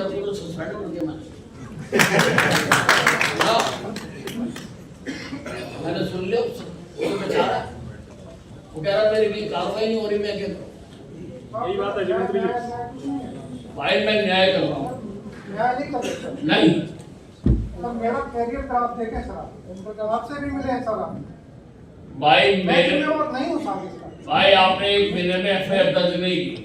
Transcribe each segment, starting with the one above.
तेरे को तो सस्पेंड कर दिया मैंने सुन लिया। वो बेचारा वो कह रहा मेरी भी कार्रवाई नहीं हो रही, मैं क्या करूं? यही बात है जितेंद्र जी। भाई मैं न्याय कर रहा हूँ। न्याय नहीं कर सकते नहीं सर, मेरा कैरियर खराब देखे सर, उनको जवाब से भी मिले सर। भाई मैं मेरे जिम्मेवार नहीं हूँ साहब इसका। भाई आपने 1 महीने में एफआईआर दर्ज नहीं की,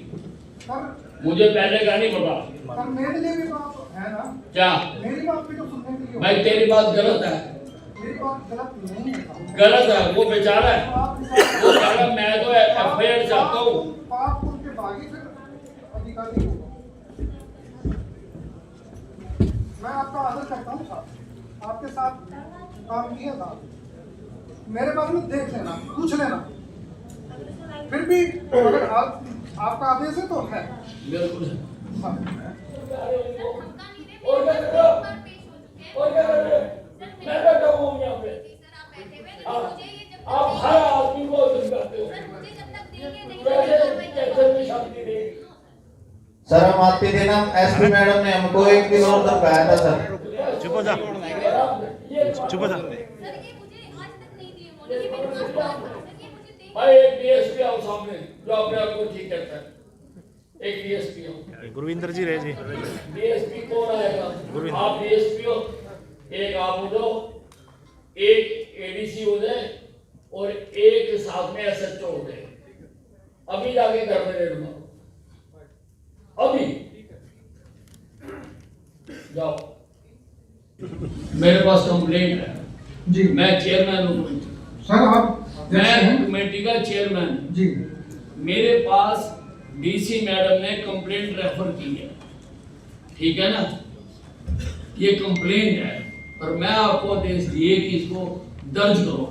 सर मुझे पहले का नहीं पता। सर मेरे लिए भी बात है ना, क्या मेरी बात भी तो सुनने के लिए। भाई तेरी बात गलत है? मेरी बात गलत नहीं है साहब। गलत है, वो बेचारा है, वो कह रहा मैं तो एफआईआर चाहता हूँ। पाप उनके बागी फिर अधिकारी होगा। मैं आपका आदर करता हूँ साहब, आपके साथ काम किया था, मेरे बारे में देख लेना, पूछ लेना। फिर भी अगर आपका आदेश है तो है। बिल्कुल है। हाँ। और क्या कर रहे हो? और क्या कर रहे हो? मैं बैठा हूँ यहाँ पे। आप हर आदमी को धमकाते हो। कैसे भी शांति नहीं। सर हम आते दिन हम एसपी मैडम ने हमको 1 दिन और धमकाया था सर। चुप हो जा, चुप हो जा। भाई एक डीएसपी आओ सामने जो अपने आप को ठीक कहता है। एक डीएसपी आओ। गुरविंदर जी रहे जी। डीएसपी कौन आएगा? गुरविंदर। आप डीएसपी हो, एक आप हो जाओ, एक एडीसी हो जाए और एक साथ में एसएचओ हो जाए। अभी जाके घर में रेड मारो, अभी जाओ। मेरे पास कंप्लेंट है जी मैं चेयरमैन हूँ सर, आप मैं कमेटी का चेयरमैन। जी मेरे पास डीसी मैडम ने कंप्लेंट रेफर की है, ठीक है ना? ये कंप्लेंट है और मैं आपको आदेश दिए कि इसको दर्ज करो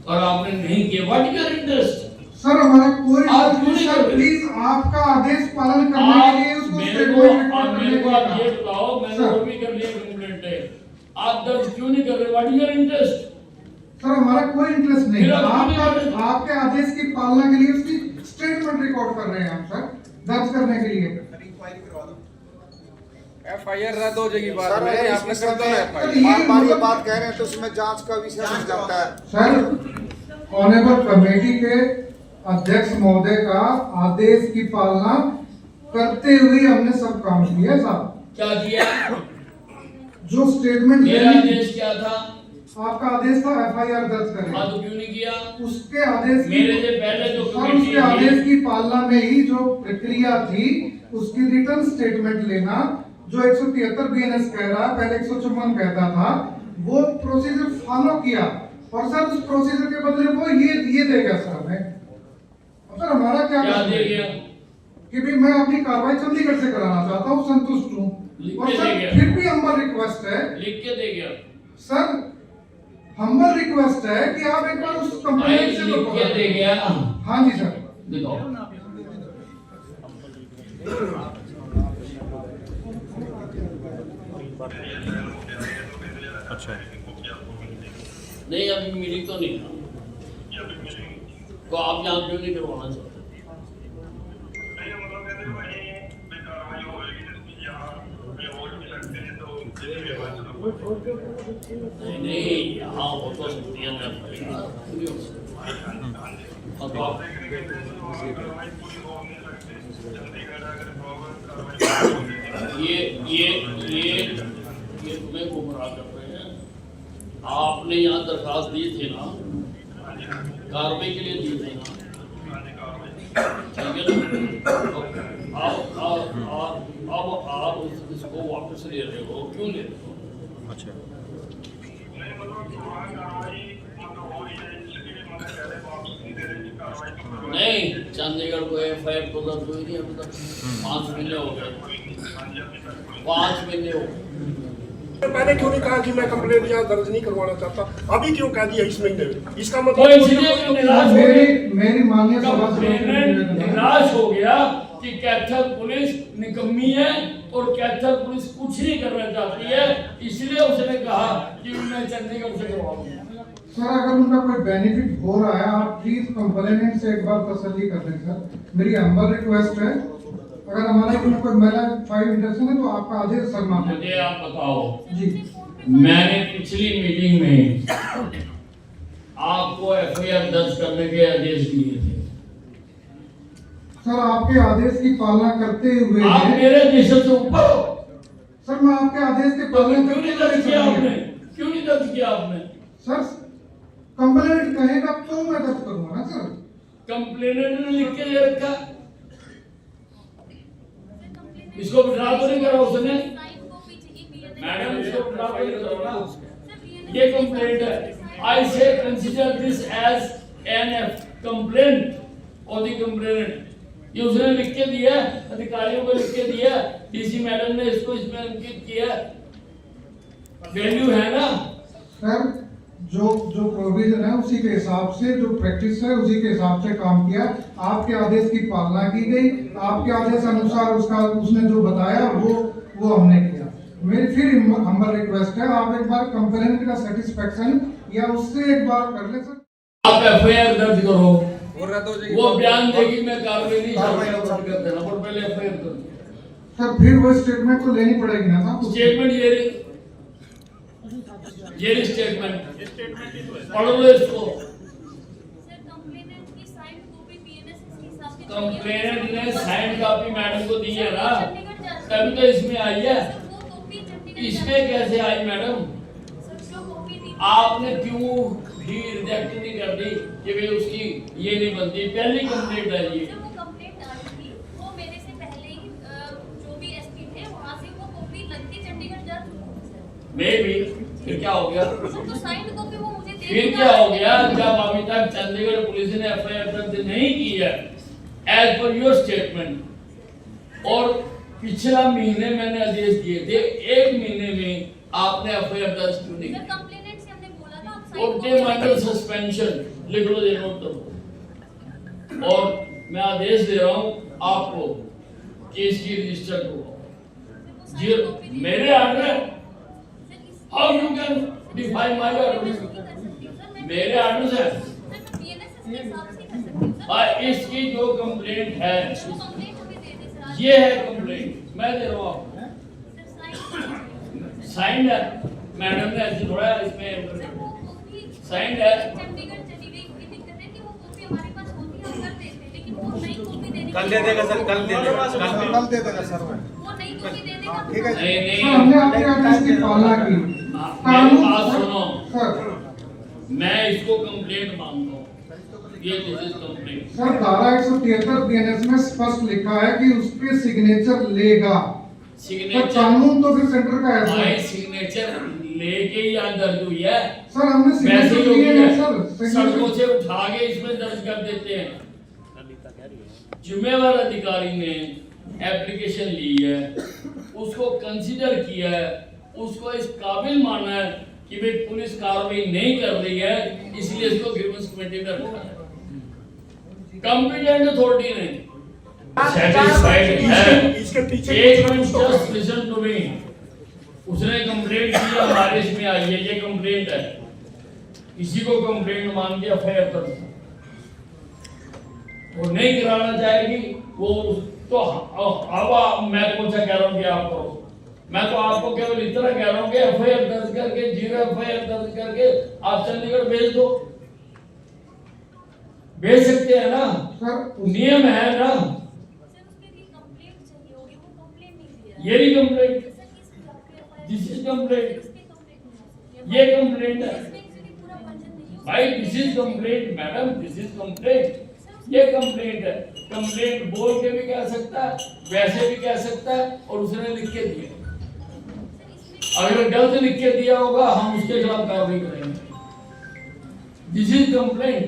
और आपने नहीं किया। What your interest? सर हमारा कोई आप क्यों नहीं कर रहे? प्लीज आपका आदेश पालन करने के लिए उसको मेरे स्टेटमेंट को रिकॉर्ड करने ये के लिए। बताओ, मैंने सर। और भी कर लिया कंप्लेंट है, आप दर्ज क्यों नहीं कर रहे? What your interest? सर हमारा कोई इंटरेस्ट नहीं, फिर आप क्यों नहीं कर रहे? आपके आदेश की पालना के लिए उसकी स्टेटमेंट रिकॉर्ड कर रहे हैं हम सर, दर्ज करने के लिए। एफआईआर रद्द हो जाएगी बाद में, सर आपने कर दो बार बार ये बात कह रहे हैं तो उसमें जांच का विषय बन जाता है। सर ऑनरेबल कमेटी के अध्यक्ष महोदय का आदेश की पालना करते हुए हमने सब काम किया साहब। क्या किया? जो स्टेटमेंट मेरा आदेश क्या था? आपका आदेश था एफआईआर दर्ज करें, हाँ तो क्यों नहीं किया? उसके आदेश मेरे से पहले जो सर कमेटी उसके आदेश की पालना में ही जो प्रक्रिया थी उसकी रिटर्न स्टेटमेंट लेना, जो 173 बीएनएस कह रहा है, पहले 154 कहता था, वो प्रोसीजर फॉलो किया और सर उस प्रोसीजर के बदले वो ये देगा सर हमें। अब सर हमारा क्या दे गया? कि भी मैं अपनी कार्रवाई चंडीगढ़ से कराना चाहता हूँ, संतुष्ट हूँ। लिख और के सर दे गया। फिर भी हम्बल रिक्वेस्ट है, लिख के दे गया? सर हम्बल रिक्वेस्ट है कि आप एक बार उस कंप्लेंट से लिख के दे गया। हाँ जी सर। दिखाओ। अच्छा नहीं अभी मीटिंग तो नहीं था, तो आप यहाँ क्यों नहीं करवाना चाहते? नहीं नहीं यहाँ हो तो सकती है, मैं नहीं हो ये तुम्हें गुमराह कर रहे हैं। आपने यहाँ दरखास्त दी थी ना, कार्रवाई के लिए दी थी ना, ठीक है ना? अब आप इसको वापस ले रहे हो, क्यों ले रहे हो? अच्छा नहीं चंडीगढ़ को एफआईआर तो दर्ज हुई नहीं अभी तक, 5 महीने हो गए, 5 महीने हो गए। मैंने क्यों नहीं कहा कि मैं कंप्लेंट यहाँ दर्ज नहीं करवाना चाहता, अभी क्यों कह दिया इस महीने में? इसका तो मतलब इसलिए कि निराश हो गए, मेरी माननीय सभा कंप्लेनेंट निराश हो गया कि कैथल पुलिस निकम्मी है और कैथल पुलिस कुछ नहीं करना चाहती है, इसलिए उसने कहा कि मैं चंडीगढ़ से करवाऊंगा। सर अगर उनका कोई बेनिफिट हो रहा है आप प्लीज कंप्लेनेंट से एक बार तसल्ली कर लें सर, मेरी हम्बल रिक्वेस्ट है। अगर हमारा इसमें कोई महिला फाइल इंटरेक्शन है तो आपका आदेश सर मांगे। मुझे आप बताओ, जी मैंने पिछली मीटिंग में आपको एफआईआर दर्ज करने के आदेश दिए थे। सर आपके आदेश की पालना करते हुए आप मेरे आदेश से ऊपर हो, सर मैं आपके आदेश की तो पालना क्यों नहीं दर्ज किया आपने? क्यों नहीं दर्ज किया आपने? सर कंप्लेंट कहेगा तो मैं दर्ज करूंगा ना सर। कंप्लेनेंट ने लिख के दे रखा, इसको विड्रॉ तो नहीं करा उसने? मैडम इसको विड्रॉ तो नहीं करो ना, ये कंप्लेंट है। I say consider this as an complaint और द कंप्लेनेंट। ये उसने लिख के दिया, अधिकारियों को लिख के दिया, डीसी मैडम ने इसको इसमें अंकित किया, वैल्यू है ना सर। जो प्रोविजन है उसी के हिसाब से, जो प्रैक्टिस है उसी के हिसाब से काम किया। आपके आदेश की पालना की गई, आपके आदेश अनुसार उसने जो बताया वो हमने किया। मेरी फिर हम्बल रिक्वेस्ट है, आप एक बार कंप्लेंट का सेटिस्फेक्शन या उससे एक बार कर ले सर। आप एफआईआर दर्ज करो, वो रद्द हो जाएगी। वो बयान देगी मैं कार्रवाई नहीं कर देना, पर पहले एफआईआर दर्ज। सर फिर वो स्टेटमेंट तो लेनी पड़ेगी ना साहब। स्टेटमेंट ये स्टेटमेंट पढ़ लो इसको। कंप्लेनेंट ने साइंड कॉपी मैडम को दी है ना, तभी तो इसमें आई है। इसमें कैसे आई मैडम? आपने क्यों भी रिजेक्ट नहीं कर दी कि भाई उसकी ये नहीं बनती? पहली कंप्लेंट है ये। मैं भी फिर क्या हो गया? फिर क्या हो गया जब अभी तक चंडीगढ़ पुलिस ने एफआईआर दर्ज नहीं की है एज पर योर स्टेटमेंट, और पिछला महीने मैंने आदेश दिए थे, एक महीने में आपने एफआईआर दर्ज क्यों नहीं की? और अंडर सस्पेंशन लिख लो, दे नोट करो। और मैं आदेश दे रहा हूं आपको केस की रजिस्टर को। जी मेरे order, how you can define my order? मेरे आर्डर है। इसकी जो कंप्लेंट है ये है कंप्लेंट, मैं दे रहा हूँ आपको, साइंड है मैडम ने, ऐसे थोड़ा इसमें साइंड है। कल दे देगा सर, कल दे देगा, कल दे देगा सर। ठीक है। नहीं सर हमने आपके आदेश की पालना की। मेरी बात सुनो, सर मैं इसको कंप्लेंट मानता हूँ, ये दिस इज कंप्लेंट। सर धारा 173 बीएनएस में स्पष्ट लिखा है कि उस पे सिग्नेचर लेगा। सिग्नेचर कानून तो फिर सेंटर का है भाई, सर। सिग्नेचर लेके ही यहाँ दर्ज हुई है। सर हमने वैसे सिग्नेचर ही लिए होगी हैं है, सर। सड़कों से उठा के इसमें दर्ज कर देते हैं। जिम्मेवार अधिकारी ने एप्लीकेशन ली है, उसको कंसीडर किया है, उसको इस काबिल माना है कि भाई पुलिस कार्रवाई नहीं कर रही है, इसलिए इसको ग्रीवेंस कमेटी में रखा है। कॉम्पिटेंट अथॉरिटी ने सेटिस्फाइड है। इसके पीछे एक मिनट, जस्ट लिसन टू मी। उसने कंप्लेंट की, हमारे इसमें आई है, ये कंप्लेंट है, किसी को कंप्लेंट मान के एफआईआर कर, वो नहीं कराना चाहेगी वो तो अब मैं कौन सा कह रहा हूँ कि आप करो? मैं तो आपको केवल इतना कह रहा हूँ कि एफआईआर दर्ज करके, 0 एफआईआर दर्ज करके आप चंडीगढ़ भेज दो, भेज सकते हैं ना सर, नियम है ना। ये नहीं कंप्लेंट, दिस इज कंप्लेंट, ये कंप्लेंट है भाई, this is complaint madam, this is complaint, ये कंप्लेंट है। कंप्लेंट बोल के भी कह सकता है, वैसे भी कह सकता है, और उसने लिख के दिया। अगर गलत लिख के दिया होगा हम उसके खिलाफ कार्रवाई करेंगे। This is complaint.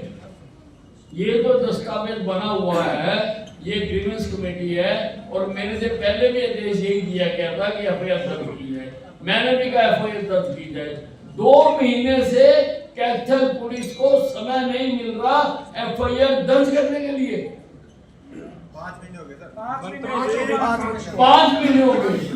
ये तो दस्तावेज बना हुआ है, ये ग्रीवेंस कमेटी है, और मैंने से पहले भी आदेश यही दिया गया था कि एफआईआर दर्ज की जाए। मैंने भी कहा एफआईआर दर्ज की जाए। 2 महीने से कैथल पुलिस को समय नहीं मिल रहा एफआईआर दर्ज करने के लिए। 5 महीने हो गए सर। 5 महीने 5 महीने 5 महीने हो गए।